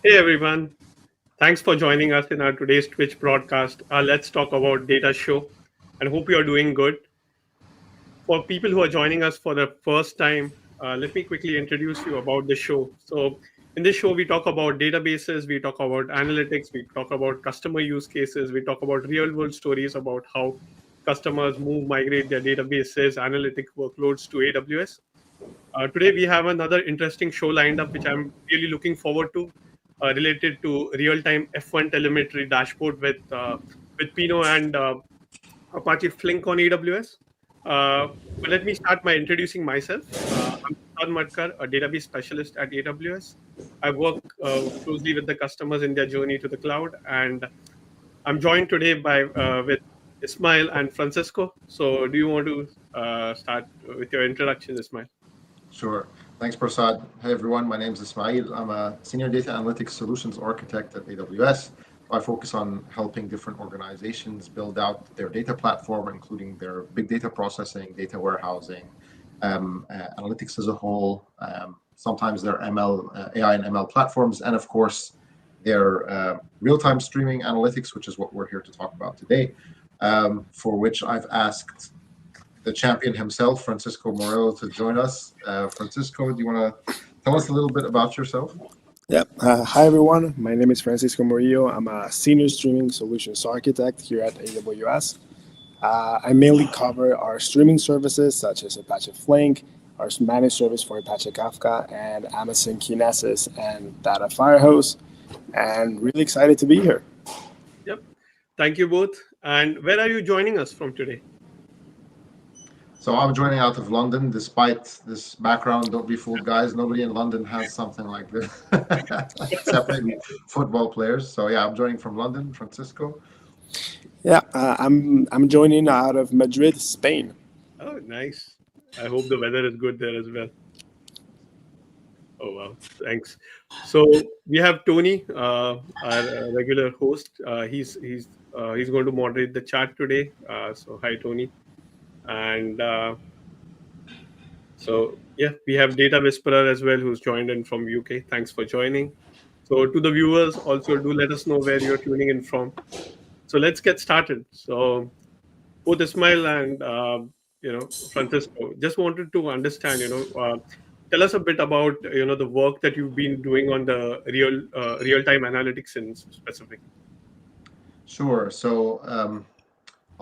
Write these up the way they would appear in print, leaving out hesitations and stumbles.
Hey everyone, thanks for joining us in our today's Twitch broadcast. Let's talk about data show and hope you are doing good. For people who are joining us for the first time, let me quickly introduce you about the show. So, in this show, we talk about databases, we talk about analytics, we talk about customer use cases, we talk about real world stories about how customers migrate their databases, analytic workloads to AWS. Today we have another interesting show lined up, which I'm really looking forward to, related to real-time F1 telemetry dashboard with Pino and Apache Flink on AWS. But let me start by introducing myself. I'm Prasad Matkar, a database specialist at AWS. I work closely with the customers in their journey to the cloud, and I'm joined today by with Ismail and Francisco. So, do you want to start with your introduction, Ismail? Sure. Thanks, Prasad. Hey, everyone. My name is Ismail. I'm a senior data analytics solutions architect at AWS. I focus on helping different organizations build out their data platform, including their big data processing, data warehousing, analytics as a whole, sometimes their ML, AI and ML platforms, and of course, their real-time streaming analytics, which is what we're here to talk about today, for which I've asked the champion himself, Francisco Morello, to join us. Francisco, do you want to tell us a little bit about yourself? Yeah. Hi, everyone. My name is Francisco Murillo. I'm a senior streaming solutions architect here at AWS. I mainly cover our streaming services such as Apache Flink, our managed service for Apache Kafka, and Amazon Kinesis and Data Firehose. And really excited to be here. Yep. Thank you both. And where are you joining us from today? So I'm joining out of London, despite this background. Don't be fooled, guys. Nobody in London has something like this, except maybe football players. So yeah, I'm joining from London, Francisco. Yeah, I'm joining out of Madrid, Spain. Oh, nice. I hope the weather is good there as well. Oh, wow. Thanks. So we have Tony, our regular host. He's going to moderate the chat today. So hi, Tony. And so yeah, we have Data Whisperer as well, who's joined in from UK. Thanks for joining. So to the viewers, also do let us know where you're tuning in from. So let's get started. So both Ismail and Francisco, just wanted to understand, tell us a bit about the work that you've been doing on the real time analytics in specific. Sure. So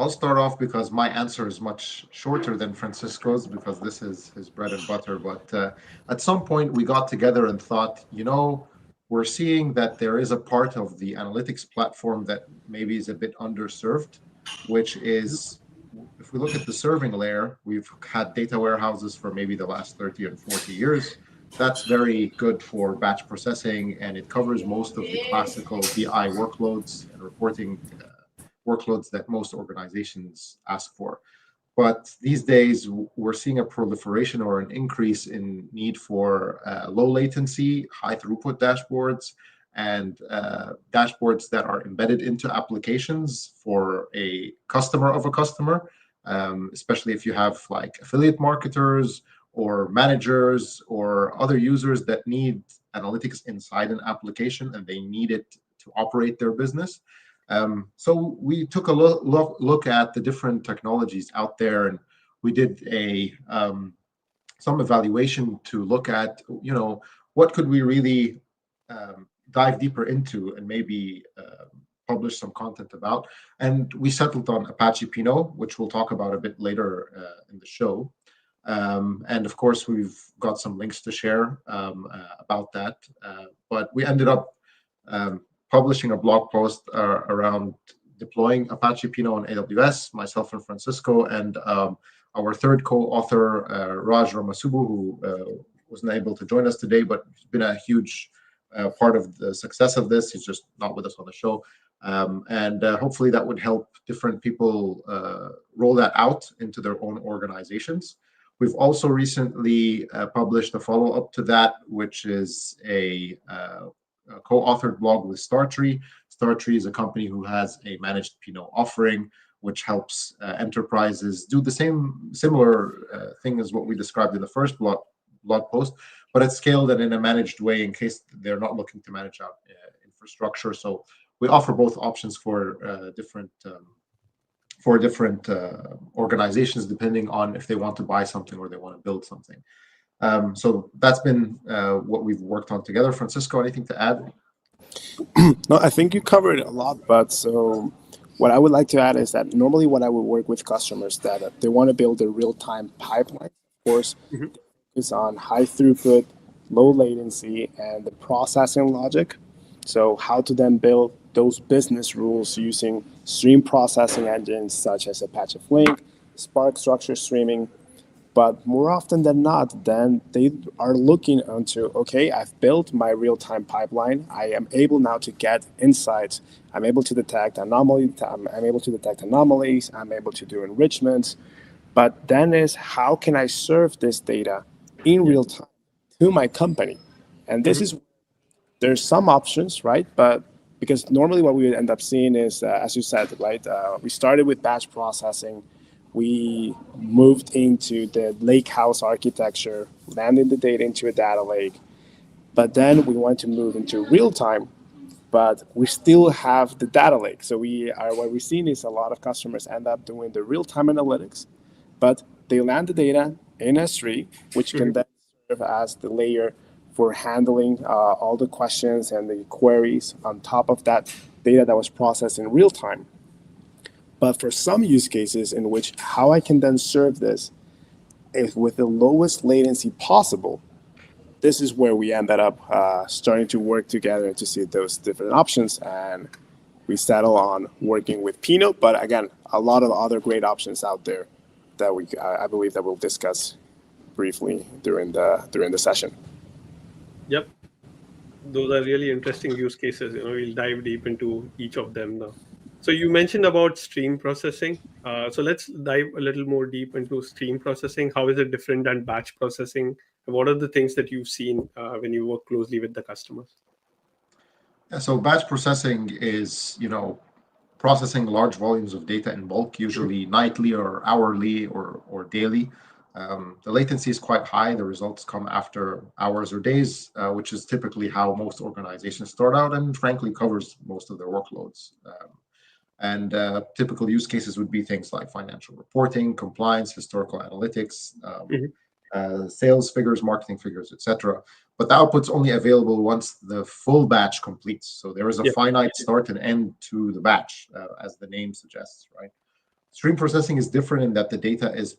I'll start off because my answer is much shorter than Francisco's because this is his bread and butter. But at some point, we got together and thought, we're seeing that there is a part of the analytics platform that maybe is a bit underserved, which is if we look at the serving layer, we've had data warehouses for maybe the last 30 and 40 years. That's very good for batch processing, and it covers most of the classical BI workloads and reporting workloads that most organizations ask for. But these days, we're seeing a proliferation or an increase in need for low latency, high throughput dashboards, and dashboards that are embedded into applications for a customer of a customer, especially if you have like affiliate marketers or managers or other users that need analytics inside an application and they need it to operate their business. So we took a look at the different technologies out there, and we did some evaluation to look at, what could we really dive deeper into and maybe publish some content about. And we settled on Apache Pino, which we'll talk about a bit later in the show. And of course, we've got some links to share about that. But we ended up publishing a blog post around deploying Apache Pino on AWS, myself and Francisco, and our third co-author, Raj Ramasubu, who wasn't able to join us today, but he's been a huge part of the success of this. He's just not with us on the show. And hopefully that would help different people roll that out into their own organizations. We've also recently published a follow-up to that, which is a co-authored blog with Startree. Startree is a company who has a managed Pinot offering, which helps enterprises do the similar thing as what we described in the first blog post, but it's scaled and in a managed way in case they're not looking to manage out infrastructure. So we offer both options for different organizations, depending on if they want to buy something or they want to build something. So that's been what we've worked on together. Francisco, anything to add? No, I think you covered a lot, but so what I would like to add is that normally when I would work with customers that they want to build a real-time pipeline, of course, Mhm. is on high throughput, low latency, and the processing logic. So how to then build those business rules using stream processing engines such as Apache Flink, Spark structure streaming. But more often than not, then they are looking into, okay, I've built my real-time pipeline. I am able now to get insights. I'm able to detect anomalies. I'm able to detect anomalies. I'm able to do enrichments. But then is how can I serve this data in Yeah. real time to my company? And this Mhm. is there's some options, right? But because normally what we would end up seeing is, as you said, right? We started with batch processing. We moved into the lake house architecture, landing the data into a data lake. But then we want to move into real time, but we still have the data lake. So what we've seen is a lot of customers end up doing the real time analytics, but they land the data in S3, which can Mhm. then serve as the layer for handling all the questions and the queries on top of that data that was processed in real time. But for some use cases in which how I can then serve this is with the lowest latency possible, this is where we ended up starting to work together to see those different options, and we settle on working with Pino. But again, a lot of other great options out there that I believe that we'll discuss briefly during the session. Yep. Those are really interesting use cases. We'll dive deep into each of them now. So you mentioned about stream processing. So let's dive a little more deep into stream processing. How is it different than batch processing? And what are the things that you've seen when you work closely with the customers? Yeah, so batch processing is, processing large volumes of data in bulk, Mhm. usually nightly or hourly or daily. The latency is quite high. The results come after hours or days, which is typically how most organizations start out and frankly covers most of their workloads. And typical use cases would be things like financial reporting, compliance, historical analytics, Mhm. sales figures, marketing figures, etc. But the output's only available once the full batch completes. So there is a Yep. finite start and end to the batch, as the name suggests, right? Stream processing is different in that the data is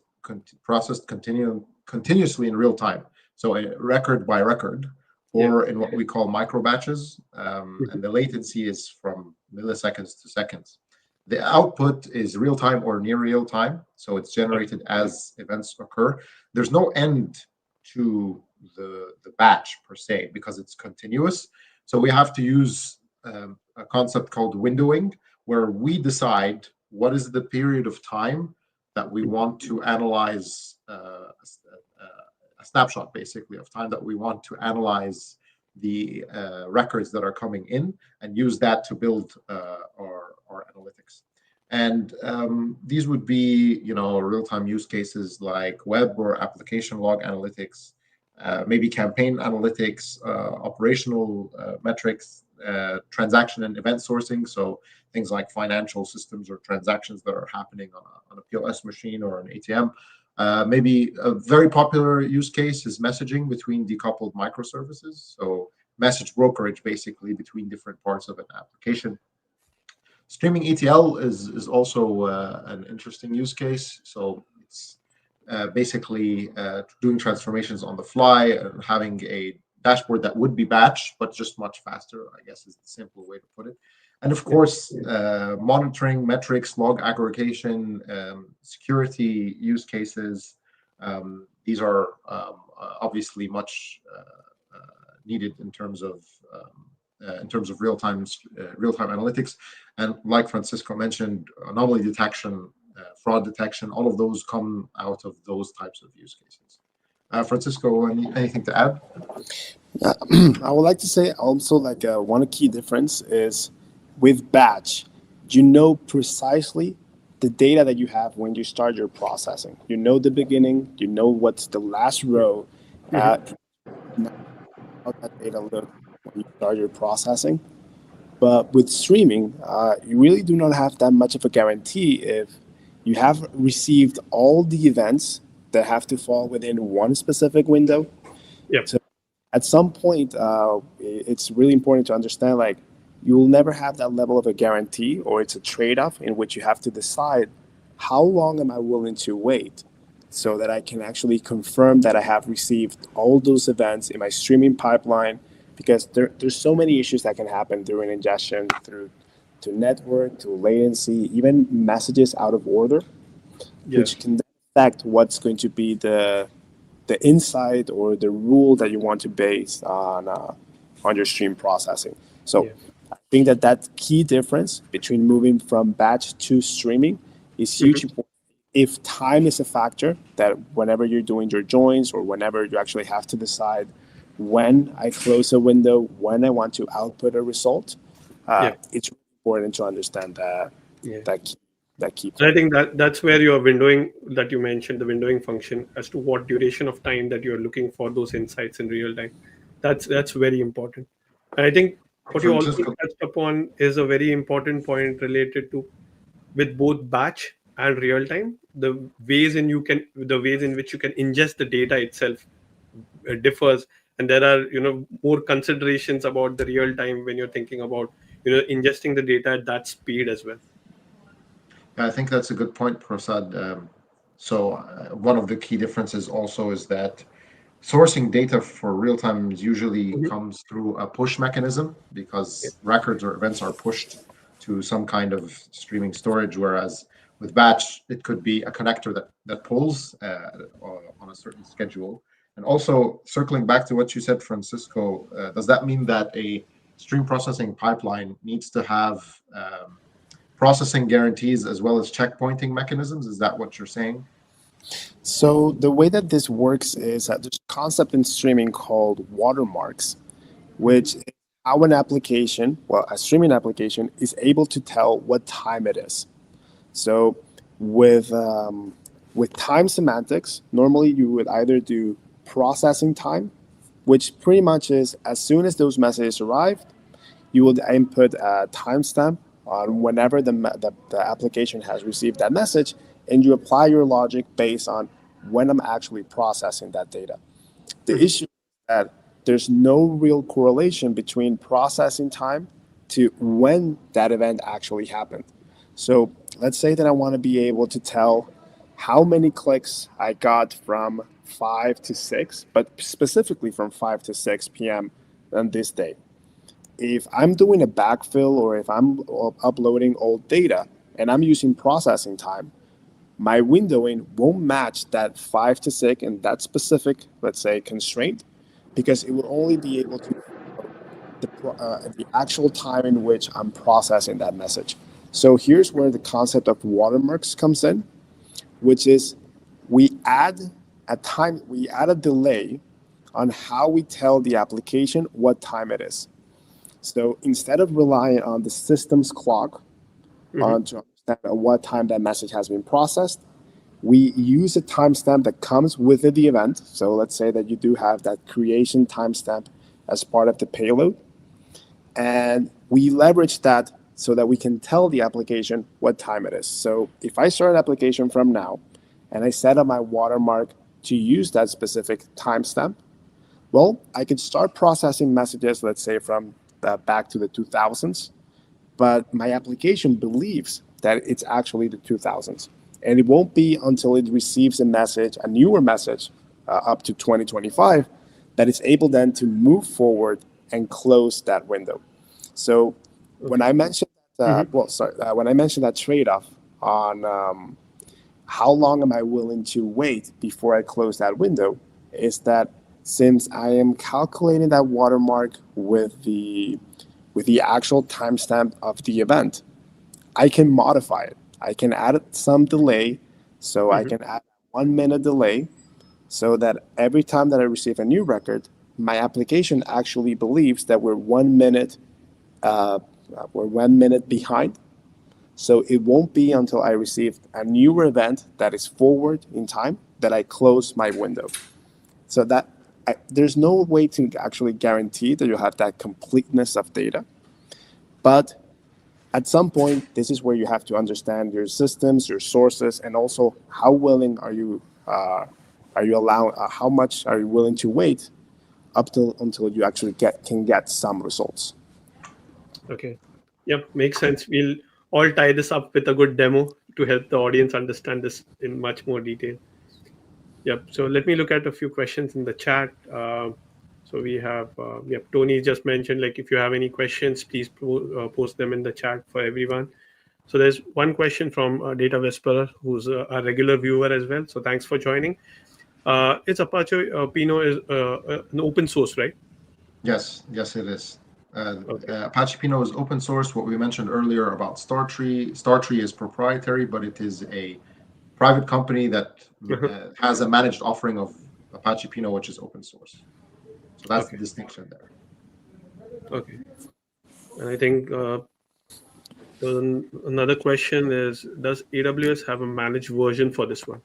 processed continuously in real time. So record by record, Yeah. or in what we call micro batches. Mhm. And the latency is from milliseconds to seconds. The output is real time or near real time. So it's generated as events occur. There's no end to the batch per se because it's continuous. So we have to use a concept called windowing, where we decide what is the period of time that we want to analyze a snapshot, basically, of time that we want to analyze the records that are coming in and use that to build our analytics. And these would be, real-time use cases like web or application log analytics, maybe campaign analytics, operational metrics, transaction and event sourcing. So things like financial systems or transactions that are happening on a POS machine or an ATM. Maybe a very popular use case is messaging between decoupled microservices. So message brokerage basically between different parts of an application. Streaming ETL is also an interesting use case. So it's basically doing transformations on the fly and having a dashboard that would be batch, but just much faster, I guess is the simple way to put it. And of Yeah. course, monitoring, metrics, log aggregation, security use cases. These are obviously much needed in terms of real-time analytics. And like Francisco mentioned, anomaly detection, fraud detection, all of those come out of those types of use cases. Francisco, anything to add? I would like to say also like one key difference is with batch, you know precisely the data that you have when you start your processing. You know the beginning, you know what's the last row. Mhm. how that data looks when you start your processing. But with streaming, you really do not have that much of a guarantee if you have received all the events that have to fall within one specific window. Yep. So at some point, it's really important to understand like you will never have that level of a guarantee, or it's a trade-off in which you have to decide how long am I willing to wait so that I can actually confirm that I have received all those events in my streaming pipeline, because there's so many issues that can happen during ingestion, through to network, to latency, even messages out of order, Yes. which can affect what's going to be the insight or the rule that you want to base on your stream processing. So Yeah. I think that key difference between moving from batch to streaming is huge. If time is a factor, that whenever you're doing your joins or whenever you actually have to decide when I close a window, when I want to output a result, Yeah. it's important to understand Yeah. that key, that key And I point. think that's where your windowing that you mentioned, the windowing function as to what duration of time that you're looking for those insights in real time. That's very important. And I think what you also Francisco, touched upon is a very important point related to with both batch and real time. The ways in which you can ingest the data itself differs, and there are more considerations about the real time when you're thinking about ingesting the data at that speed as well. yeah, I think that's a good point, Prasad. One of the key differences also is that sourcing data for real time usually Mhm. comes through a push mechanism, Yeah. because records or events are pushed to some kind of streaming storage, whereas with batch, it could be a connector that pulls on a certain schedule. And also, circling back to what you said, Francisco, does that mean that a stream processing pipeline needs to have processing guarantees as well as checkpointing mechanisms? Is that what you're saying? So the way that this works is that there's a concept in streaming called watermarks, which is how an application, well, a streaming application, is able to tell what time it is. So with with time semantics, normally you would either do processing time, which pretty much is as soon as those messages arrive, you will input a timestamp on whenever the application has received that message, and you apply your logic based on when I'm actually processing that data. The Mhm. issue is that there's no real correlation between processing time to when that event actually happened. So let's say that I want to be able to tell how many clicks I got from 5 to 6, but specifically from 5 to 6 p.m. on this day. If I'm doing a backfill or if I'm uploading old data and I'm using processing time, my windowing won't match that 5 to 6 and that specific, let's say, constraint, because it will only be able to the actual time in which I'm processing that message. So here's where the concept of watermarks comes in, which is we add we add a delay on how we tell the application what time it is. So instead of relying on the system's clock Mhm. to understand at what time that message has been processed, we use a timestamp that comes with the event. So let's say that you do have that creation timestamp as part of the payload. And we leverage that so that we can tell the application what time it is. So if I start an application from now and I set up my watermark to use that specific timestamp, well, I could start processing messages, let's say from back to the 2000s, but my application believes that it's actually the 2000s. And it won't be until it receives a message, a newer message, up to 2025, that it's able then to move forward and close that window. So when Okay. I mentioned Mhm. when I mentioned that trade-off on how long am I willing to wait before I close that window, is that since I am calculating that watermark with the actual timestamp of the event, I can modify it. I can add some delay, so I Mhm. can add 1 minute delay, so that every time that I receive a new record, my application actually believes that uh, we're 1 minute behind. So it won't be until I receive a newer event that is forward in time that I close my window. So that there's no way to actually guarantee that you have that completeness of data. But at some point, this is where you have to understand your systems, your sources, and also how willing are you how much are you willing to wait up till until you actually can get some results. Okay. Yep, makes sense. We'll all tie this up with a good demo to help the audience understand this in much more detail. Yep. So let me look at a few questions in the chat. So we have, yep, Tony just mentioned, like, if you have any questions, please post them in the chat for everyone. So there's one question from Data Whisperer, who's a regular viewer as well. So thanks for joining. It's Apache Pino is an open source, right? Yes, it is. Okay. Apache Pino is open source. What we mentioned earlier about Startree is proprietary, but it is a private company that has a managed offering of Apache Pino, which is open source. So that's Okay. the distinction there. Okay. And I think another question is, does AWS have a managed version for this one?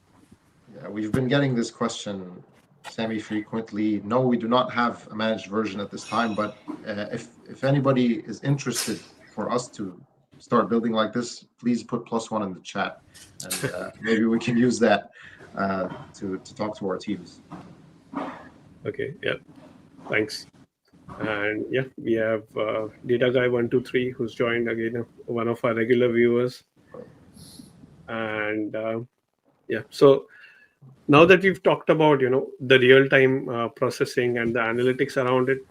Yeah, we've been getting this question semi-frequently. No, we do not have a managed version at this time, but if anybody is interested for us to start building like this, please put +1 in the chat, and maybe we can use that to talk to our teams. Okay, yeah, thanks. And yeah, we have Data Guy 123 who's joined again, one of our regular viewers. And yeah, so now that we've talked about the real-time processing and the analytics around it,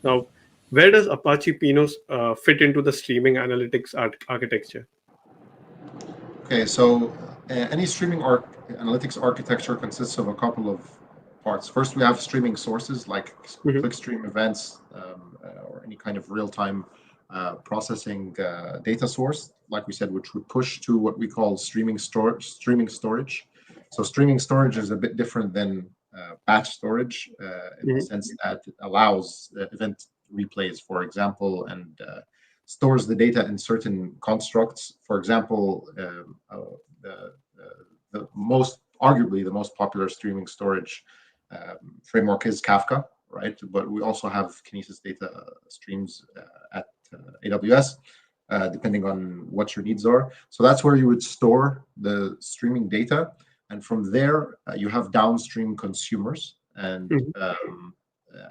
now where does Apache Pino fit into the streaming analytics architecture? Okay, so any streaming analytics architecture consists of a couple of parts. First, we have streaming sources like clickstream events or any kind of real-time processing data source, like we said, which would push to what we call streaming storage. So streaming storage is a bit different than batch storage in the sense that it allows event replays, for example, and stores the data in certain constructs. For example, arguably the most popular streaming storage framework is Kafka, right? But we also have Kinesis data streams at AWS, depending on what your needs are. So that's where you would store the streaming data. And from there, you have downstream consumers. And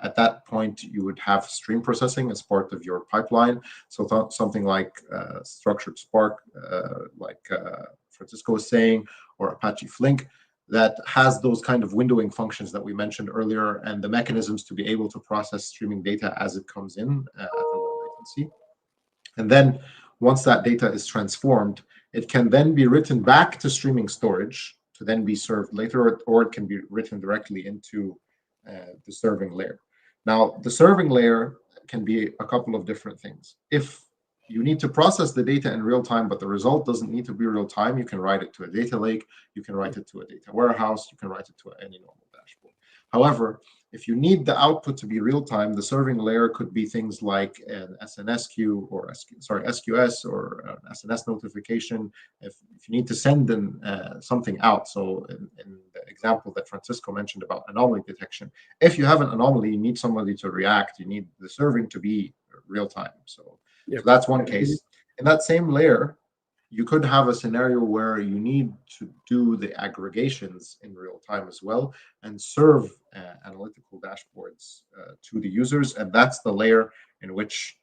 at that point, you would have stream processing as part of your pipeline. So something like structured Spark, like Francisco was saying, or Apache Flink, that has those kind of windowing functions that we mentioned earlier, and the mechanisms to be able to process streaming data as it comes in at a low latency. And then once that data is transformed, it can then be written back to streaming storage to then be served later, or it can be written directly into the serving layer. Now, the serving layer can be a couple of different things. If you need to process the data in real time, but the result doesn't need to be real time, you can write it to a data lake, you can write it to a data warehouse, you can write it to any normal dashboard. However, if you need the output to be real time, the serving layer could be things like an SNSQ or SQS or an SNS notification. If you need to send something out, so in the example that Francisco mentioned about anomaly detection, if you have an anomaly, you need somebody to react, you need the serving to be real time. So that's one case. In that same layer, you could have a scenario where you need to do the aggregations in real time as well and serve analytical dashboards to the users. And that's the layer in which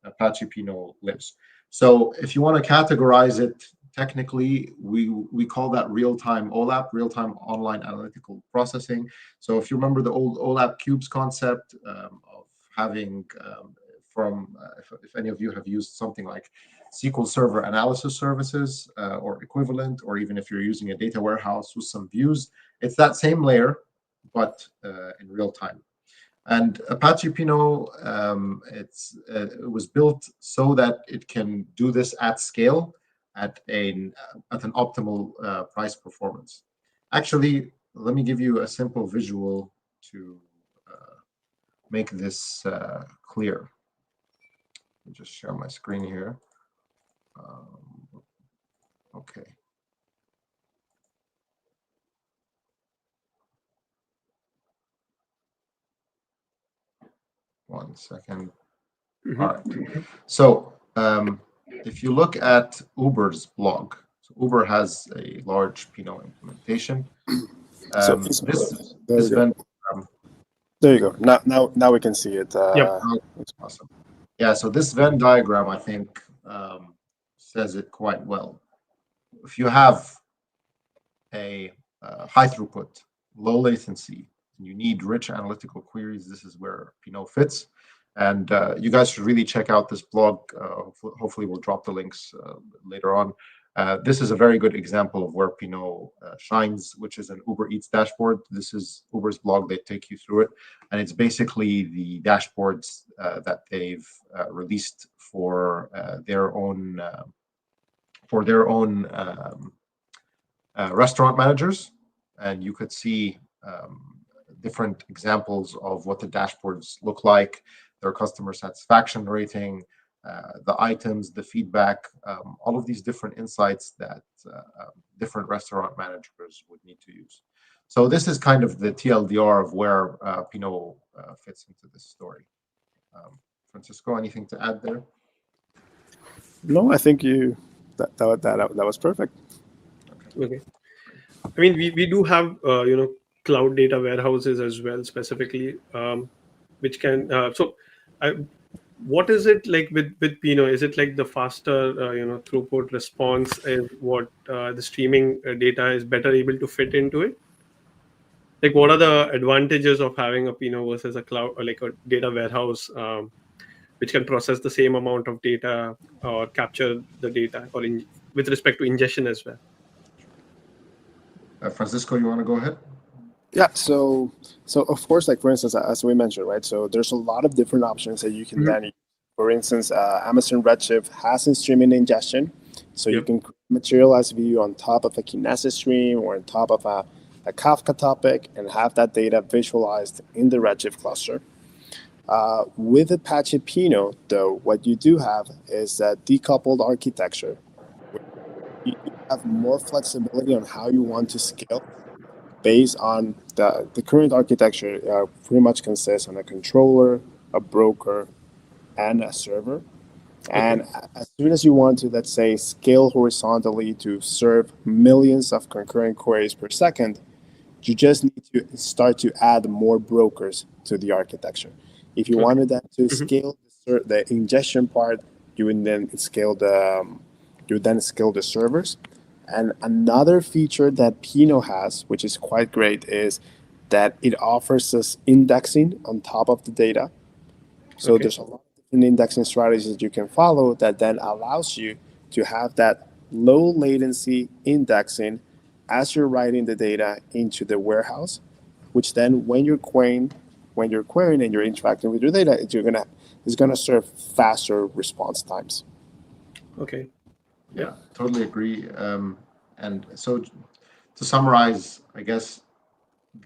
Apache Pino lives. So if you want to categorize it technically, we call that real-time OLAP, real-time online analytical processing. So if you remember the old OLAP cubes concept of having if any of you have used something like SQL Server analysis services or equivalent, or even if you're using a data warehouse with some views, it's that same layer, but in real time. And Apache Pino, it was built so that it can do this at scale at an optimal price performance. Actually, let me give you a simple visual to make this clear. Let me just share my screen here. Okay. 1 second. Mhm. All right. So if you look at Uber's blog, so Uber has a large Pinot implementation. So there This you go. Venn There you go. Now we can see it. Yep. awesome. Yeah. So this Venn diagram, I think, says it quite well. If you have a high throughput, low latency, and you need rich analytical queries, this is where Pinot fits. And you guys should really check out this blog. Hopefully, we'll drop the links later on. This is a very good example of where Pinot shines, which is an Uber Eats dashboard. This is Uber's blog. They take you through it, and it's basically the dashboards that they've released for their own restaurant managers, and you could see different examples of what the dashboards look like, their customer satisfaction rating, the items, the feedback, all of these different insights that different restaurant managers would need to use. So this is kind of the TLDR of where Pinot fits into this story. Francisco, anything to add there? No, I think that was perfect. Okay. I mean, we do have cloud data warehouses as well, specifically, which can what is it like with Pinot? Is it like the faster throughput response is what the streaming data is better able to fit into it? Like, what are the advantages of having a Pinot versus a cloud or like a data warehouse, which can process the same amount of data or capture the data, or with respect to ingestion as well? Francisco, you want to go ahead? Yeah, so of course, like for instance, as we mentioned, right? So there's a lot of different options that you can then use. For instance, Amazon Redshift has in streaming ingestion, so you can materialize view on top of a Kinesis stream or on top of a Kafka topic and have that data visualized in the Redshift cluster. With Apache Pino, though, what you do have is a decoupled architecture. You have more flexibility on how you want to scale based on the current architecture. Pretty much consists on a controller, a broker, and a server. And as soon as you want to, let's say, scale horizontally to serve millions of concurrent queries per second, you just need to start to add more brokers to the architecture. If you wanted that to scale the ingestion part, you would then scale the servers. And another feature that Pinot has, which is quite great, is that it offers us indexing on top of the data. So there's a lot of different indexing strategies you can follow that then allows you to have that low latency indexing as you're writing the data into the warehouse, which then when you're querying and you're interacting with your data, it's gonna serve faster response times. Okay. Yeah, totally agree. And so to summarize, I guess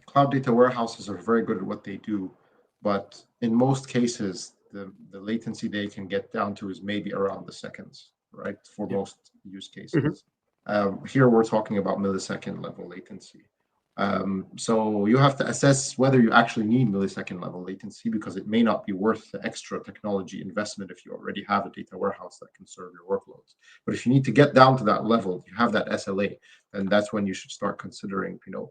cloud data warehouses are very good at what they do, but in most cases, the latency they can get down to is maybe around the seconds, right? For most use cases. Here we're talking about millisecond level latency. So you have to assess whether you actually need millisecond level latency, because it may not be worth the extra technology investment if you already have a data warehouse that can serve your workloads. But if you need to get down to that level, you have that SLA, then that's when you should start considering Pinot.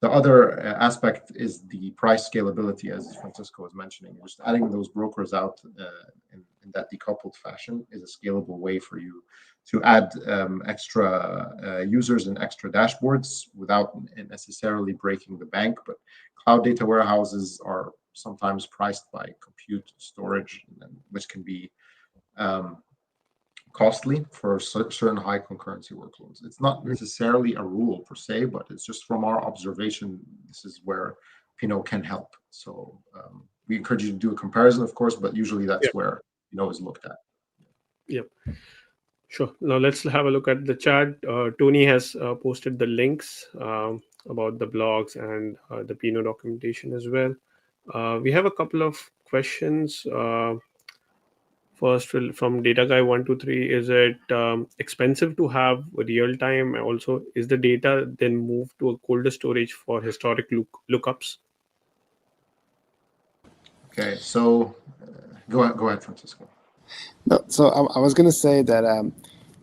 The other aspect is the price scalability, as Francisco was mentioning. Just adding those brokers out in that decoupled fashion is a scalable way for you to add extra users and extra dashboards without necessarily breaking the bank. But cloud data warehouses are sometimes priced by compute storage, which can be costly for certain high concurrency workloads. It's not necessarily a rule per se, but it's just from our observation, this is where Pinot can help. So we encourage you to do a comparison, of course, but usually that's where Pinot is looked at. Yep. Sure. Now let's have a look at the chat. Tony has posted the links about the blogs and the Pinot documentation as well. We have a couple of questions. First, from Data Guy 123, is it expensive to have real time? Also, is the data then moved to a colder storage for historic lookups? Okay, so go ahead, Francisco. No, so I was going to say that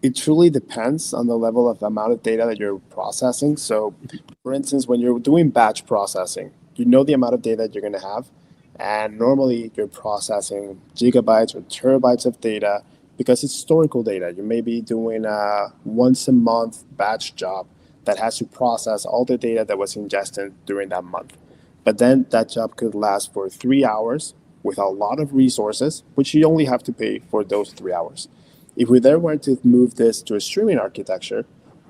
it truly depends on the level of amount of data that you're processing. So, for instance, when you're doing batch processing, you know the amount of data you're going to have, and normally you're processing gigabytes or terabytes of data because it's historical data. You may be doing a once a month batch job that has to process all the data that was ingested during that month. But then that job could last for 3 hours with a lot of resources, which you only have to pay for those 3 hours. If we then were to move this to a streaming architecture,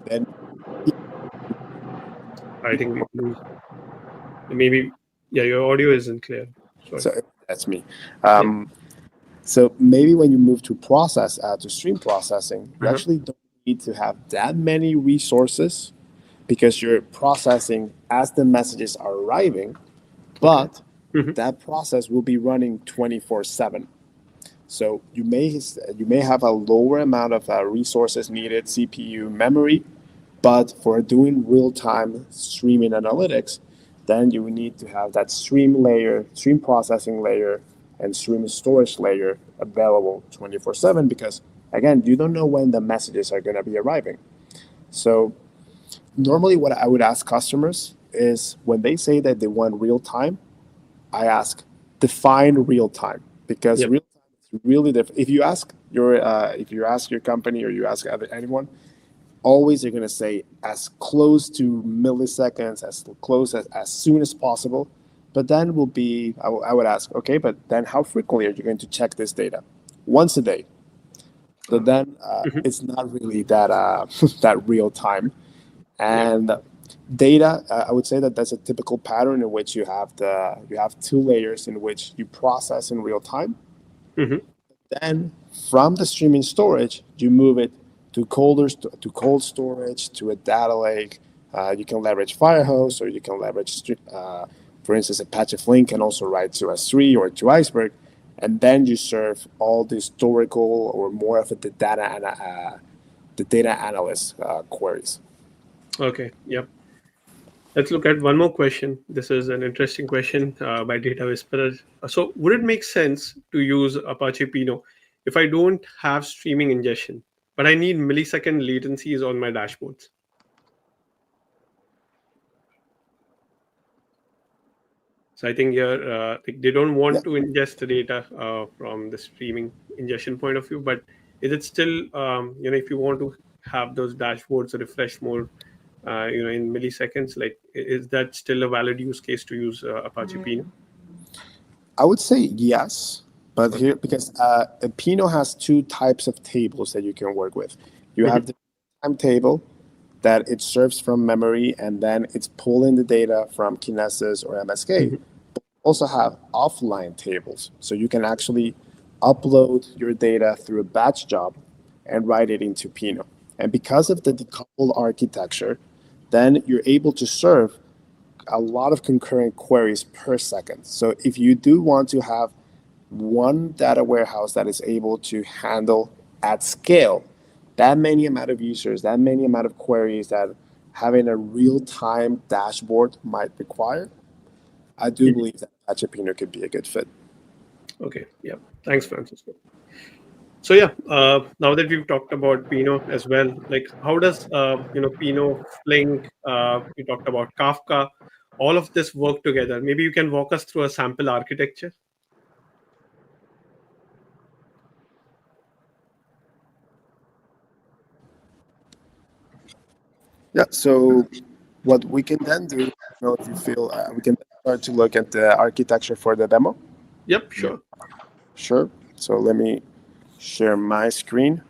then I think we lose. Maybe, yeah, your audio isn't clear. Sorry. so that's me. Yeah. So maybe when you move to stream processing, you Uh-huh. actually don't need to have that many resources because you're processing as the messages are arriving, Okay. but Hmm. that process will be running 24/7. So you may have a lower amount of resources needed, CPU, memory, but for doing real-time streaming analytics, then you will need to have that stream layer, stream processing layer, and stream storage layer available 24/7 because again, you don't know when the messages are going to be arriving. So normally what I would ask customers is when they say that they want real time, I ask define real time because Yep. real time is really different. If you ask your company or you ask anyone, always you're going to say as close to milliseconds, as close as soon as possible. But then will be I would ask, okay, but then how frequently are you going to check this data? Once a day. So then Hmm. it's not really that that real time. Yeah. And data, I would say that that's a typical pattern in which you have two layers in which you process in real time. Hmm. Then from the streaming storage, you move it to cold storage, to a data lake. You can leverage Firehose, or you can leverage, for instance, Apache Flink can also write to S3 or to Iceberg, and then you serve all the historical or more of the data analyst queries. Okay. Yep. Let's look at one more question. This is an interesting question by Data Whisperer. So, would it make sense to use Apache Pino if I don't have streaming ingestion, but I need millisecond latencies on my dashboards? So, I think here like they don't Yeah. want to ingest the data from the streaming ingestion point of view, but is it still, if you want to have those dashboards refresh more, in milliseconds, like is that still a valid use case to use Apache Pino? I would say yes, but Okay. here because Pinot has two types of tables that you can work with. You Hmm. have the time table that it serves from memory, and then it's pulling the data from Kinesis or MSK. Hmm. Also have offline tables, so you can actually upload your data through a batch job and write it into Pinot. And because of the decoupled architecture, then you're able to serve a lot of concurrent queries per second. So if you do want to have one data warehouse that is able to handle at scale that many amount of users, that many amount of queries that having a real-time dashboard might require, I do believe that Apache Pino could be a good fit. Okay. Yeah. Thanks, Francisco. So yeah, now that we've talked about Pino as well, like how does Pino, Flink, we talked about Kafka, all of this work together? Maybe you can walk us through a sample architecture. Yeah, so what we can then do, if you feel, we can start to look at the architecture for the demo. Yep. Yeah. Sure. Sure. So let me share my screen.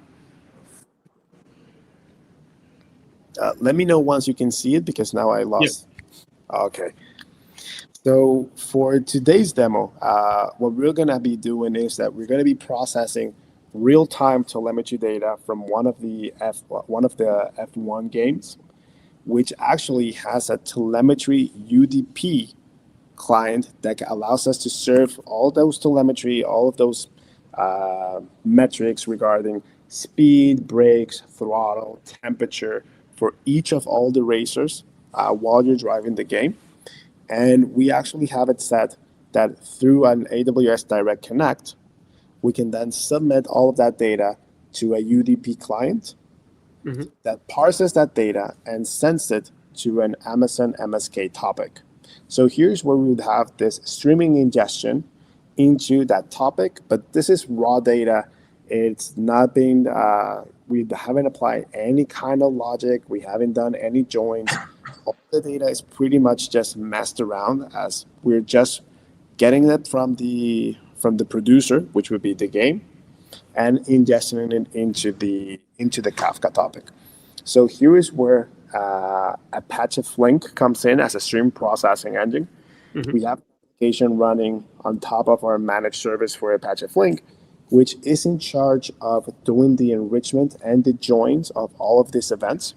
Let me know once you can see it because now I Yep. lost. Okay. So for today's demo, what we're going to be doing is that we're going to be processing real-time telemetry data from one of the F1 games, which actually has a telemetry UDP client that allows us to serve all those telemetry, all of those metrics regarding speed, brakes, throttle, temperature for each of all the racers while you're driving the game. And we actually have it set that through an AWS Direct Connect, we can then submit all of that data to a UDP client Mhm. that parses that data and sends it to an Amazon MSK topic. So here's where we would have this streaming ingestion into that topic, but this is raw data. It's not been, we haven't applied any kind of logic. We haven't done any joins. All the data is pretty much just messed around as we're just getting it from the producer, which would be the game, and ingesting it into the Kafka topic. So here is where Apache Flink comes in as a stream processing engine. Mhm. We have an application running on top of our managed service for Apache Flink, which is in charge of doing the enrichment and the joins of all of these events.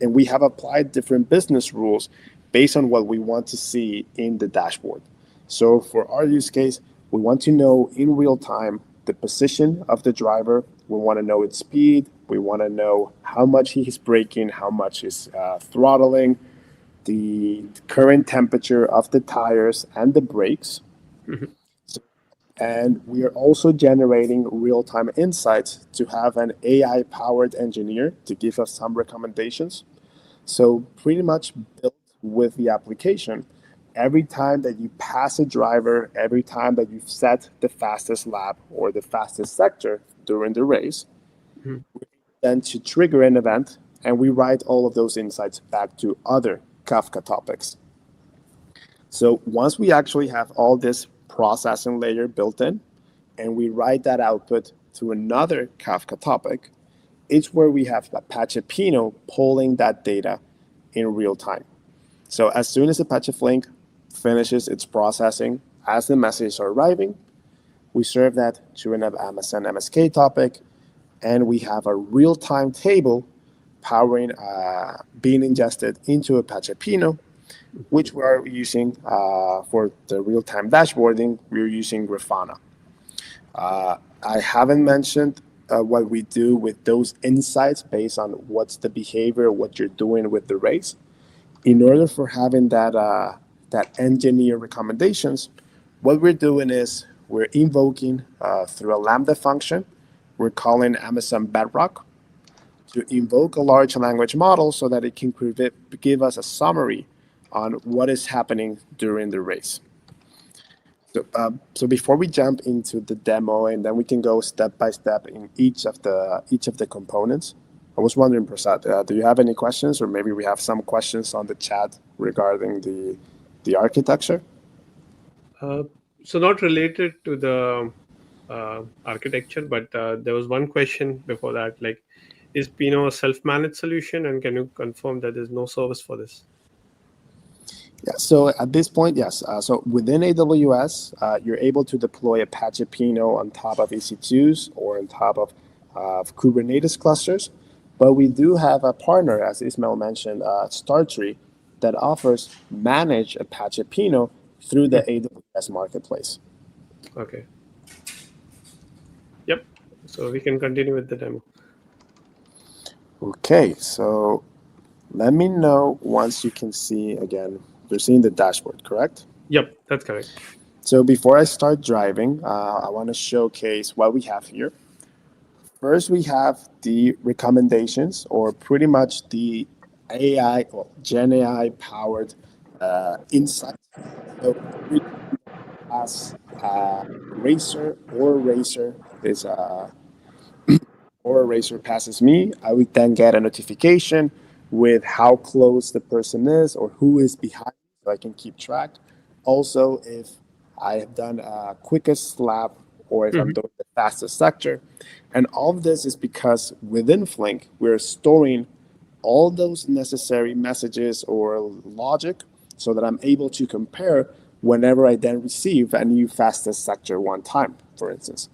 And we have applied different business rules based on what we want to see in the dashboard. So for our use case, we want to know in real time the position of the driver. We want to know its speed. We want to know how much he's braking, how much he's throttling, the current temperature of the tires and the brakes. Mhm. And we are also generating real-time insights to have an AI-powered engineer to give us some recommendations. So pretty much built with the application, every time that you pass a driver, every time that you've set the fastest lap or the fastest sector during the race, Mhm. then to trigger an event, and we write all of those insights back to other Kafka topics. So once we actually have all this processing layer built in, and we write that output to another Kafka topic, it's where we have Apache Pino pulling that data in real time. So as soon as Apache Flink finishes its processing, as the messages are arriving, we serve that to an Amazon MSK topic, and we have a real-time table powering, being ingested into Apache Pino, which we are using for the real-time dashboarding. We're using Grafana. I haven't mentioned what we do with those insights based on what's the behavior, what you're doing with the race. In order for having that engineer recommendations, what we're doing is we're invoking through a Lambda function. We're calling Amazon Bedrock to invoke a large language model so that it can give us a summary on what is happening during the race. So before we jump into the demo, and then we can go step by step in each of the components, I was wondering, Prasad, do you have any questions, or maybe we have some questions on the chat regarding the architecture? Uh, so not related to the architecture, but there was one question before that, like, is Pino a self-managed solution, and can you confirm that there's no service for this? Yeah, so at this point, yes. So within AWS, you're able to deploy Apache Pino on top of EC2s or on top of Kubernetes clusters. But we do have a partner, as Ismail mentioned, Startree, that offers managed Apache Pino through the Hmm. AWS marketplace. Okay. Yep. So we can continue with the demo. Okay, so let me know once you can see again. You're seeing the dashboard, correct? Yep, that's correct. So before I start driving, I want to showcase what we have here. First, we have the recommendations, or pretty much the AI or Gen AI powered insights. So, as a racer is or a racer passes me, I would then get a notification with how close the person is or who is behind, so I can keep track. Also, if I have done a quickest lap or if I'm Hmm. doing the fastest sector. And all of this is because within Flink, we're storing all those necessary messages or logic so that I'm able to compare whenever I then receive a new fastest sector one time, for instance.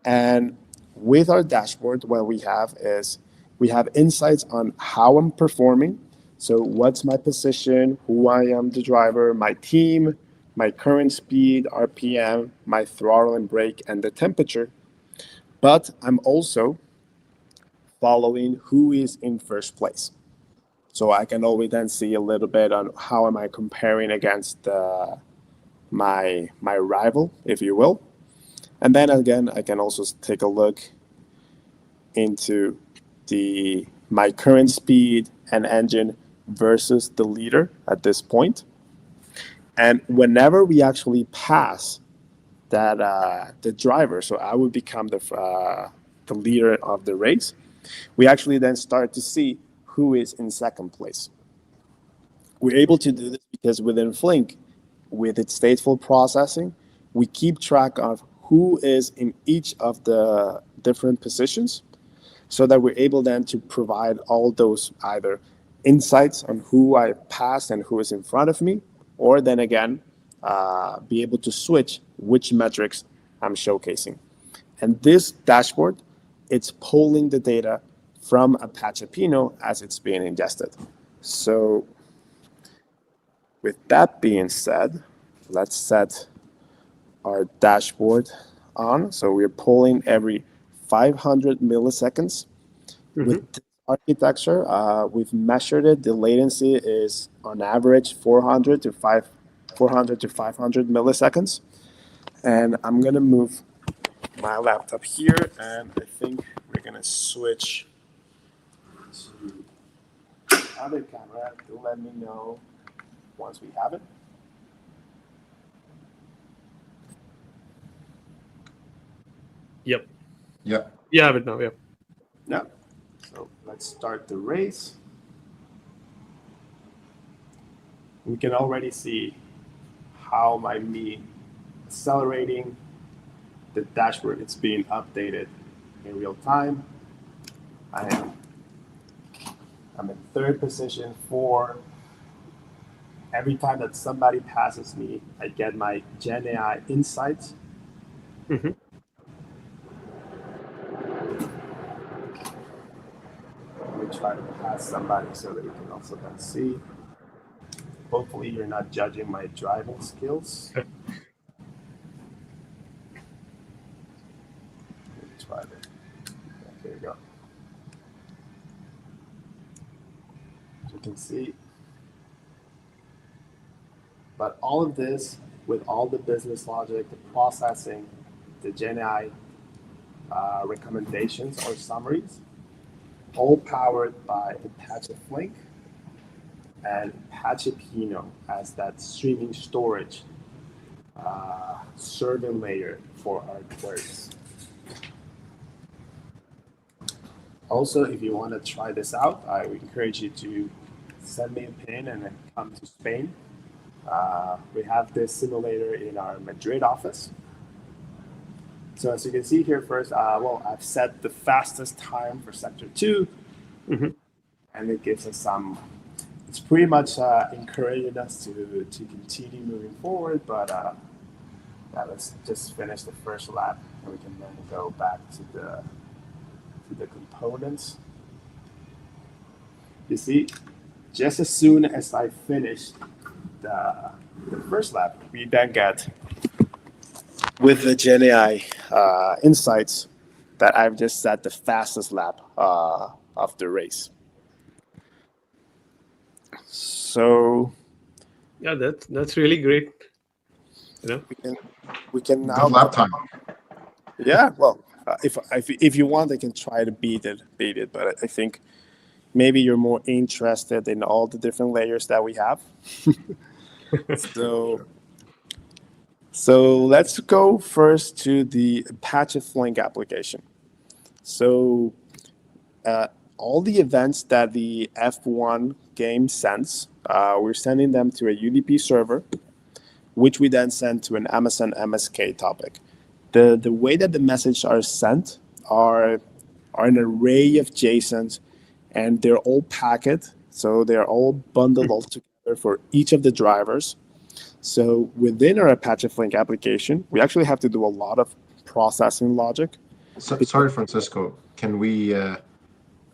And with our dashboard, what we have is we have insights on how I'm performing. So, what's my position, who I am, the driver, my team, my current speed, RPM, my throttle and brake, and the temperature. But I'm also following who is in first place. So I can always then see a little bit on how am I comparing against my rival, if you will. And then again, I can also take a look into my current speed and engine versus the leader at this point. And whenever we actually pass that the driver, so I would become the leader of the race, we actually then start to see who is in second place. We're able to do this because within Flink, with its stateful processing, we keep track of who is in each of the different positions, so that we're able then to provide all those either insights on who I passed and who is in front of me, or then again, be able to switch which metrics I'm showcasing. And this dashboard, it's pulling the data from Apache Pino as it's being ingested. So with that being said, let's set our dashboard on. So we're pulling every 500 milliseconds. With this architecture, we've measured it. The latency is on average 400 to 500 milliseconds. And I'm going to move my laptop here, and I think we're going to switch to the other camera. Do let me know once we have it. Yep. Yep. You have it now. Yep. Yeah. So let's start the race. We can already see how my me accelerating the dashboard. It's being updated in real time. I'm in third position for every time that somebody passes me, I get my Gen AI insights. Mm-hmm. We try to pass somebody so that we can also then see. Hopefully you're not judging my driving skills. Let me try that. There you go. As you can see. But all of this, with all the business logic, the processing, the Gen AI recommendations or summaries, all powered by Apache Flink and Apache Pino as that streaming storage serving layer for our queries. Also, if you want to try this out, I would encourage you to send me a pin and then come to Spain. We have this simulator in our Madrid office. So as you can see here first, I've set the fastest time for sector 2, and it gives us some, it's pretty much encouraging us to continue moving forward, but let's just finish the first lap, and we can then go back to the components. You see, just as soon as I finish the first lap, we then get with the Gen AI insights that I've just set the fastest lap of the race. So Yeah, that's really great. You know, we can now Good lap time. Yeah, well, if you want, I can try to beat it. But I think maybe you're more interested in all the different layers that we have. So let's go first to the Apache Flink application. So all the events that the F1 game sends, we're sending them to a UDP server, which we then send to an Amazon MSK topic. The way that the messages are sent are an array of JSONs, and they're all packed, so they're all bundled all together for each of the drivers. So within our Apache Flink application, we actually have to do a lot of processing logic. Sorry, Francisco. Can we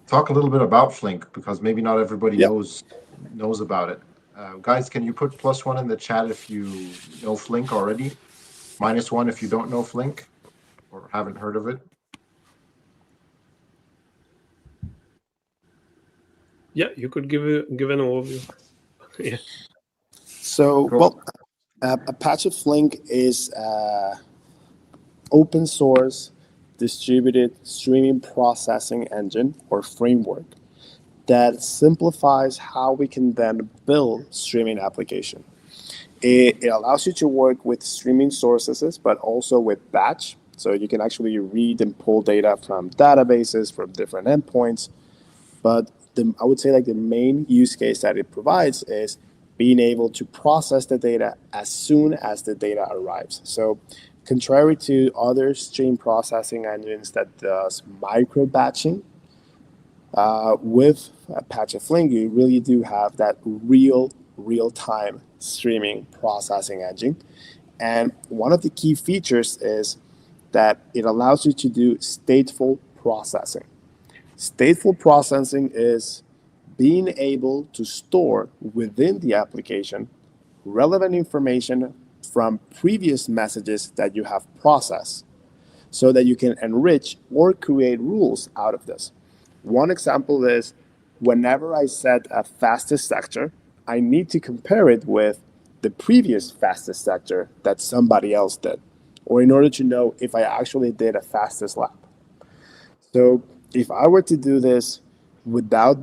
talk a little bit about Flink, because maybe not everybody knows about it. Guys, can you put +1 in the chat if you know Flink already? -1 if you don't know Flink or haven't heard of it. yeah, you could give an overview. Yeah. So, Cool. well, Apache Flink is open source distributed streaming processing engine or framework that simplifies how we can then build streaming application. It allows you to work with streaming sources, but also with batch. So you can actually read and pull data from databases, from different endpoints. But I would say like the main use case that it provides is being able to process the data as soon as the data arrives. So contrary to other stream processing engines that does micro batching, with Apache Flink, you really do have that real-time streaming processing engine. And one of the key features is that it allows you to do stateful processing. Stateful processing is being able to store within the application relevant information from previous messages that you have processed so that you can enrich or create rules out of this. One example is whenever I set a fastest sector, I need to compare it with the previous fastest sector that somebody else did, or in order to know if I actually did a fastest lap. So if I were to do this without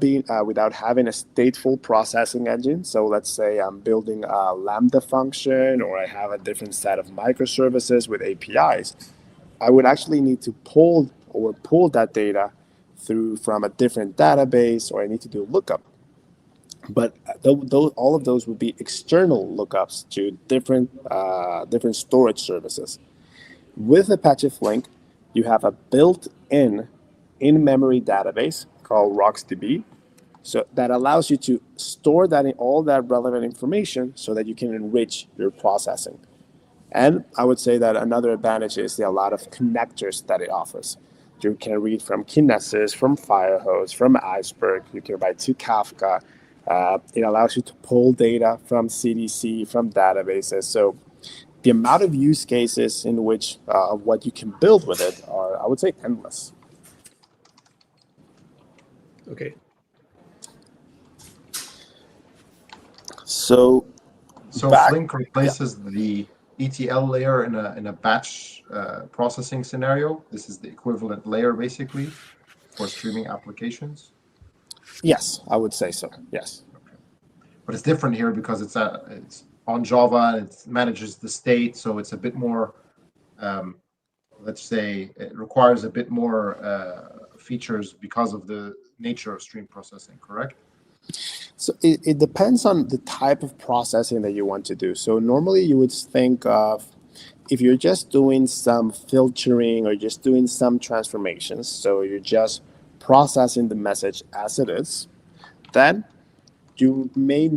having a stateful processing engine, so let's say I'm building a Lambda function or I have a different set of microservices with APIs, I would actually need to pull that data through from a different database, or I need to do lookup. But all of those would be external lookups to different storage services. With Apache Flink, you have a built-in in-memory database called RocksDB, so that allows you to store all that relevant information so that you can enrich your processing. And I would say that another advantage is the lot of connectors that it offers. You can read from Kinesis, from Firehose, from Iceberg. You can write to Kafka. It allows you to pull data from CDC, from databases. So the amount of use cases in which what you can build with it are, I would say, endless. Okay. So Flink replaces the ETL layer in a batch processing scenario. This is the equivalent layer basically for streaming applications. Yes, I would say so. Yes. Okay. But it's different here because it's on Java and it manages the state, so it's a bit more. Let's say it requires a bit more features because of the nature of stream processing. Correct? So it depends on the type of processing that you want to do. So normally you would think of if you're just doing some filtering or just doing some transformations, so you're just processing the message as it is, then you may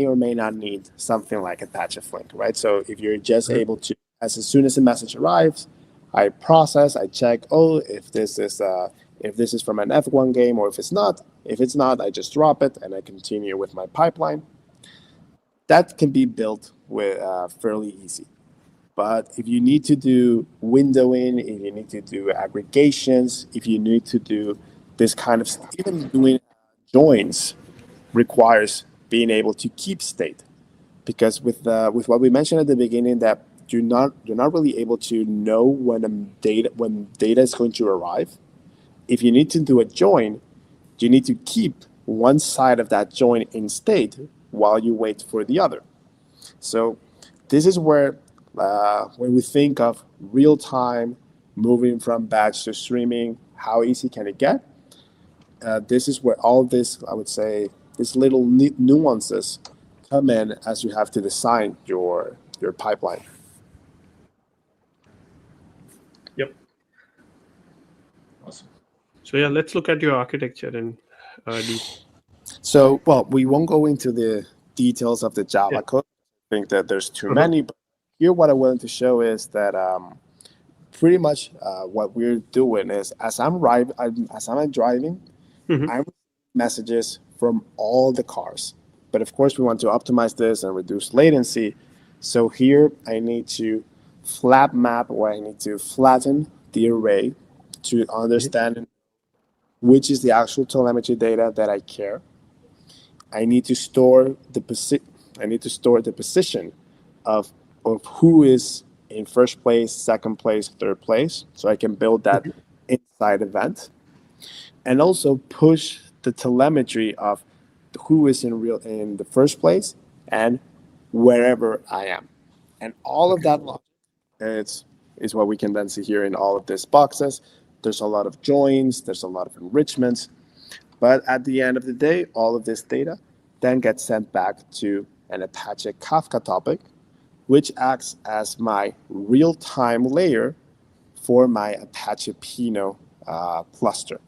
or may not need something like Apache Flink, right? So if you're just able to, as soon as the message arrives, I process, I check, if this is from an F1 game or if it's not. If it's not, I just drop it and I continue with my pipeline. That can be built with fairly easy. But if you need to do windowing, if you need to do aggregations, if you need to do this kind of stuff, even doing joins requires being able to keep state. Because with what we mentioned at the beginning, that you're not really able to know when data is going to arrive. If you need to do a join, you need to keep one side of that join in state while you wait for the other. So this is where when we think of real time moving from batch to streaming, how easy can it get? This is where all this, I would say, these little nuances come in as you have to design your pipeline. Yep. Awesome. So yeah, let's look at your architecture and So, well, we won't go into the details of the Java code. I think that there's too many. But here, what I wanted to show is that pretty much what we're doing is as I'm driving, I'm messages from all the cars. But of course, we want to optimize this and reduce latency. So here, I need to flat map, or I need to flatten the array to understand which is the actual telemetry data that I care. I need to store the position of who is in first place, second place, third place. So I can build that inside event, and also push the telemetry of who is in the first place and wherever I am. And all of Okay. that logic is what we can then see here in all of these boxes. There's a lot of joins, there's a lot of enrichments, but at the end of the day, all of this data then gets sent back to an Apache Kafka topic, which acts as my real-time layer for my Apache Pino cluster.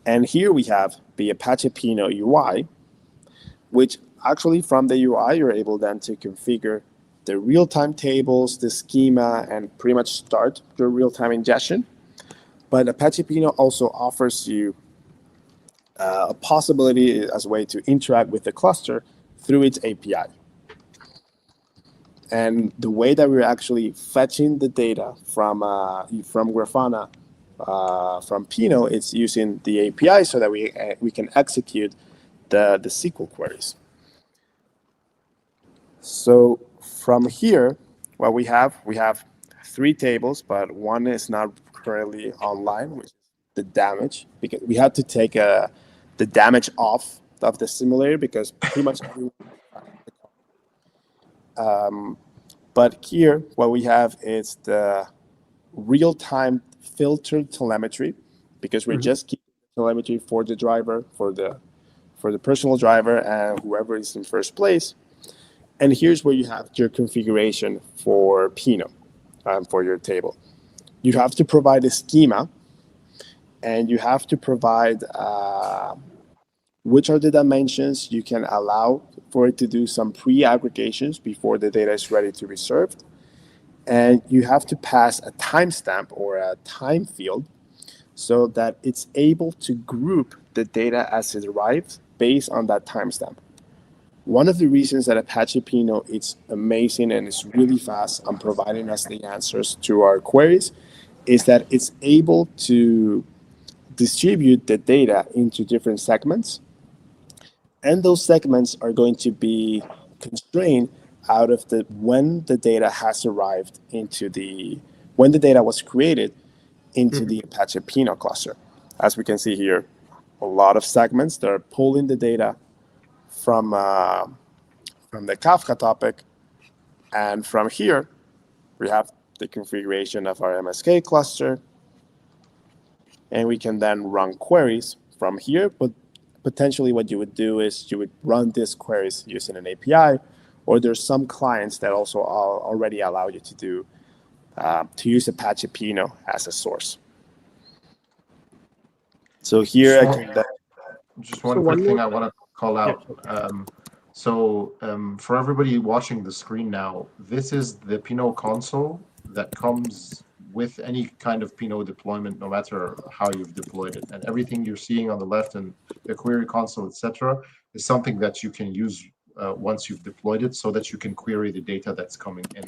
And here we have the Apache Pino UI, which actually from the UI, you're able then to configure the real-time tables, the schema, and pretty much start your real-time ingestion. But Apache Pino also offers you a possibility as a way to interact with the cluster through its API. And the way that we're actually fetching the data from Grafana, from Pino, it's using the API so that we can execute the SQL queries. So from here, what we have 3 tables, but one is not currently online, which is the damage, because we had to take the damage off of the simulator because pretty much everyone. But here, what we have is the real-time filtered telemetry, because we're just keeping telemetry for the driver, for the personal driver, and whoever is in first place. And here's where you have your configuration for Pino, for your table. You have to provide a schema, and you have to provide which are the dimensions you can allow for it to do some pre-aggregations before the data is ready to be served. And you have to pass a timestamp or a time field so that it's able to group the data as it arrives based on that timestamp. One of the reasons that Apache Pino is amazing and is really fast on providing us the answers to our queries is that it's able to distribute the data into different segments. And those segments are going to be constrained out of when the data has arrived when the data was created into the Apache Pino cluster. As we can see here, a lot of segments that are pulling the data from the Kafka topic. And from here, we have the configuration of our MSK cluster. And we can then run queries from here. But potentially what you would do is you would run these queries using an API, or there's some clients that also already allow you to use Apache Pino as a source. So here I can... Just one quick thing I want to call out. For everybody watching the screen now, this is the Pino console that comes with any kind of Pino deployment, no matter how you've deployed it. And everything you're seeing on the left and the query console, etc., is something that you can use once you've deployed it so that you can query the data that's coming in.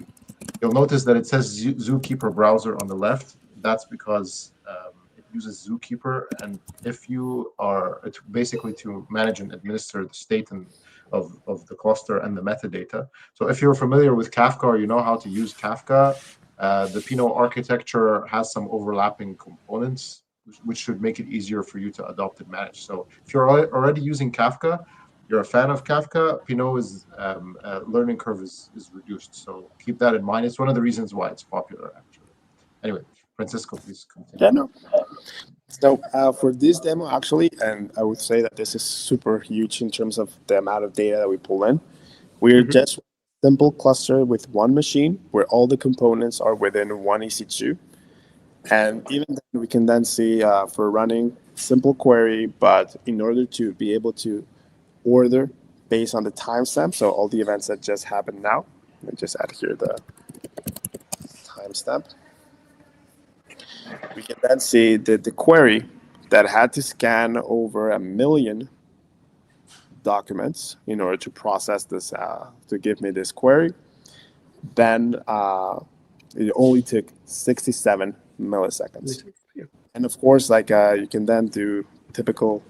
You'll notice that it says Zookeeper browser on the left. That's because it uses Zookeeper, and if you are, it's basically to manage and administer the state of the cluster and the metadata. So if you're familiar with Kafka or you know how to use Kafka, the Pino architecture has some overlapping components, which should make it easier for you to adopt and manage. So if you're already using Kafka, you're a fan of Kafka, Pino's learning curve is reduced. So keep that in mind. It's one of the reasons why it's popular, actually. Anyway, Francisco, please continue. Yeah, no. So for this demo, actually, and I would say that this is super huge in terms of the amount of data that we pull in. We're just a simple cluster with one machine where all the components are within one EC2. And even then, we can then see for running simple query, but in order to be able to order based on the timestamp, so all the events that just happened now, let me just add here the timestamp. We can then see that the query that had to scan over 1 million documents in order to process this, to give me this query, then it only took 67 milliseconds. And of course, like you can then do typical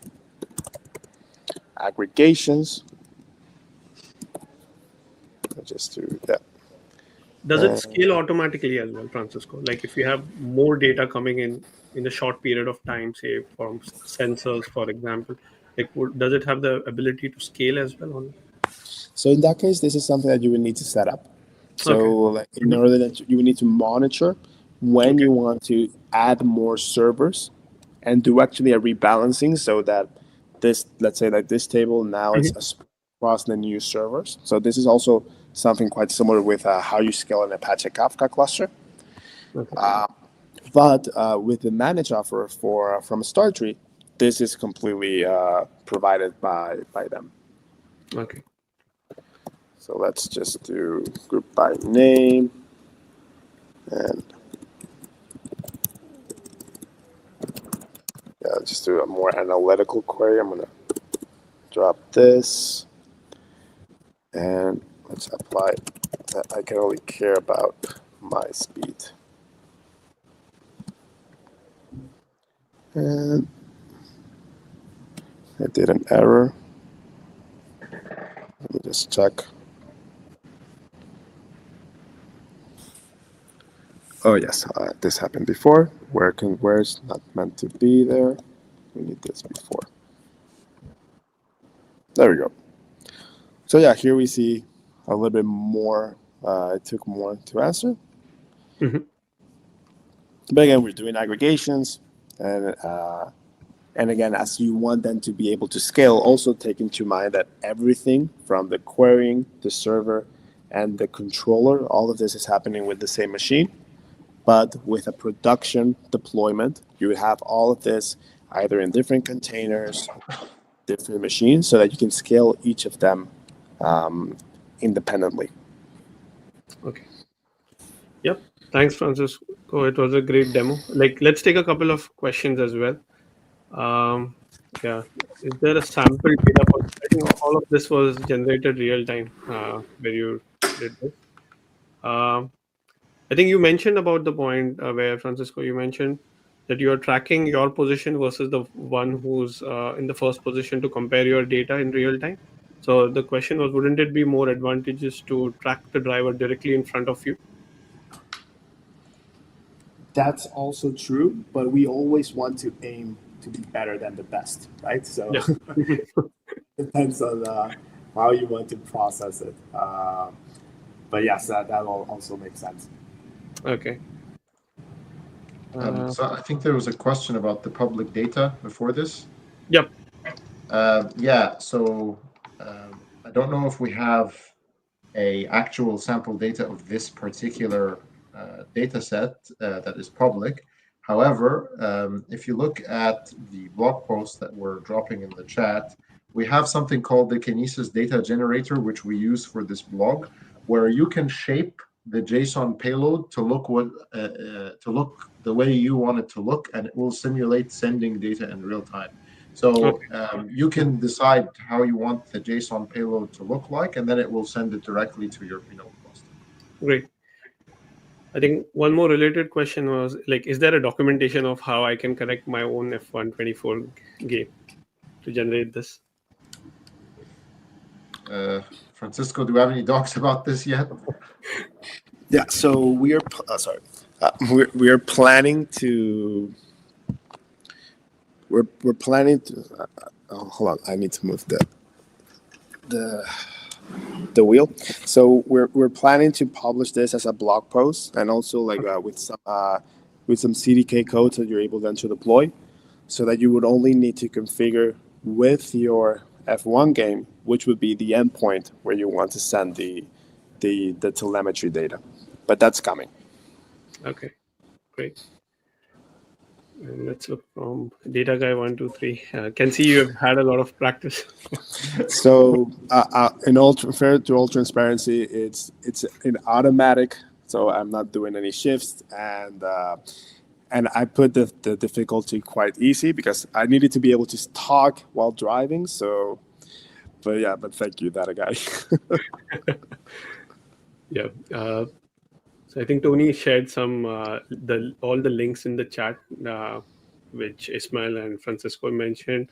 aggregations. just do that. Does it scale automatically as well, Francisco? Like if you have more data coming in a short period of time, say from sensors, for example, like does it have the ability to scale as well? So in that case, this is something that you would need to set up. So Okay. like, in order that you would need to monitor when Okay. you want to add more servers and do actually a rebalancing so that this, let's say like this table now it's across the new servers. So this is also something quite similar with how you scale an Apache Kafka cluster. Okay. But with the manage offer from Startree, this is completely provided by them. Okay. So let's just do group by name, and yeah, just do a more analytical query. I'm gonna drop this, and let's apply that. I can only care about my speed. And I did an error. Let me just check. Oh yes, this happened before. Where's not meant to be there. We need this before. There we go. So yeah, here we see a little bit more. It took more to answer. Mm-hmm. But again, we're doing aggregations, and again, as you want them to be able to scale, also take into mind that everything from the querying, the server, and the controller, all of this is happening with the same machine. But with a production deployment, you would have all of this either in different containers, different machines, so that you can scale each of them independently. Okay. Yep. Thanks, Francisco. It was a great demo. Like, let's take a couple of questions as well. Yeah. Is there a sample data for? I think all of this was generated real time where you did this. I think you mentioned about the point where Francisco, you mentioned that you are tracking your position versus the one who's in the first position to compare your data in real time. So the question was, wouldn't it be more advantageous to track the driver directly in front of you? That's also true, but we always want to aim to be better than the best, right? So Yeah. depends on how you want to process it. But yes, that also makes sense. Okay. So I think there was a question about the public data before this. Yep. Yeah, so I don't know if we have a actual sample data of this particular data set that is public. However, if you look at the blog post that we're dropping in the chat, we have something called the Kinesis data generator, which we use for this blog, where you can shape the JSON payload to look the way you want it to look, and it will simulate sending data in real time. So you can decide how you want the JSON payload to look like, and then it will send it directly to your Pinot cluster. Great. I think one more related question was like, is there a documentation of how I can connect my own F124 game to generate this? Francisco, do we have any docs about this yet? Yeah, so we are we're planning to we're planning to hold on, I need to move the wheel. So we're planning to publish this as a blog post, and also like with some CDK codes that you're able then to deploy, so that you would only need to configure with your F1 game, which would be the endpoint where you want to send the telemetry data. But that's coming. Okay, great. And let's look from Data Guy 123. Can see you have had a lot of practice. So, fair to all transparency, it's an automatic. So I'm not doing any shifts, and I put the difficulty quite easy because I needed to be able to talk while driving. So, but thank you, Data Guy. Yeah. So I think Tony shared some all the links in the chat, which Ismail and Francisco mentioned.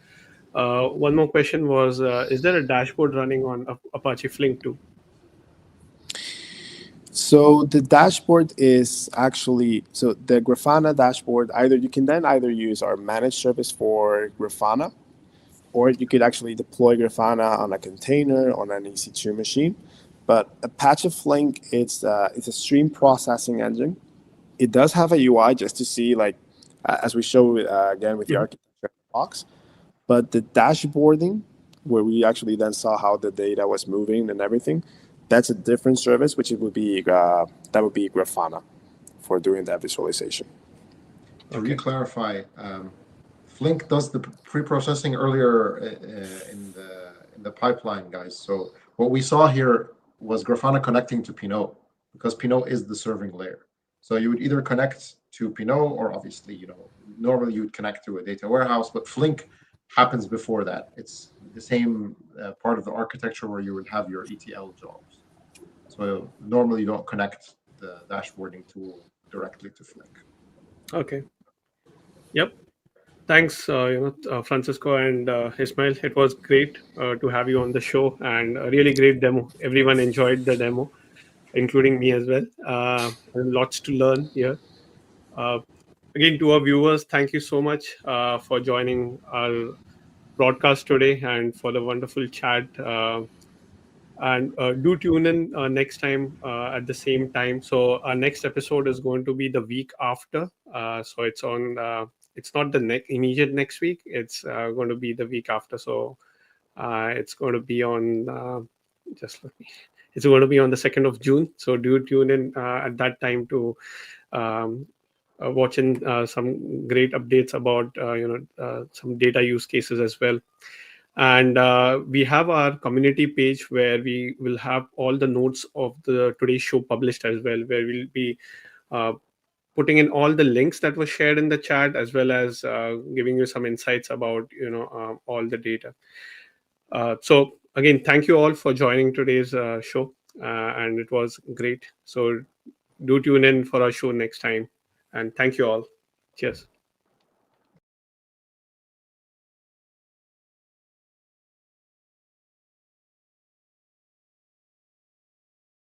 One more question was, is there a dashboard running on Apache Flink too? So the dashboard is actually so the Grafana dashboard. Either you can then either use our managed service for Grafana, or you could actually deploy Grafana on a container on an EC2 machine. But Apache Flink, it's a stream processing engine. It does have a UI just to see like as we show again with the Mhm. architecture box. But the dashboarding, where we actually then saw how the data was moving and everything, that's a different service, which it would be that would be Grafana for doing that visualization. To Okay. re-clarify, Flink does the pre-processing earlier in the pipeline, guys. So what we saw here was Grafana connecting to Pinot because Pinot is the serving layer. So you would either connect to Pinot or obviously, normally you would connect to a data warehouse, but Flink happens before that. It's the same part of the architecture where you would have your ETL jobs. So normally you don't connect the dashboarding tool directly to Flink. Okay. Yep. Thanks, Francisco and Ismail. It was great to have you on the show and a really great demo. Everyone enjoyed the demo, including me as well. And lots to learn here. Uh, Again, to our viewers, thank you so much for joining our broadcast today and for the wonderful chat. And do tune in next time at the same time. So our next episode is going to be the week after. So it's on. It's not the immediate next week. It's going to be the week after. So it's going to be on. Just let me. It's going to be on the 2nd of June. So do tune in at that time to um, watching some great updates about some data use cases as well. And we have our community page where we will have all the notes of the today's show published as well, where we'll be uh, putting in all the links that were shared in the chat, as well as giving you some insights about all the data. So again, thank you all for joining today's show, and it was great. So do tune in for our show next time, and thank you all. Cheers.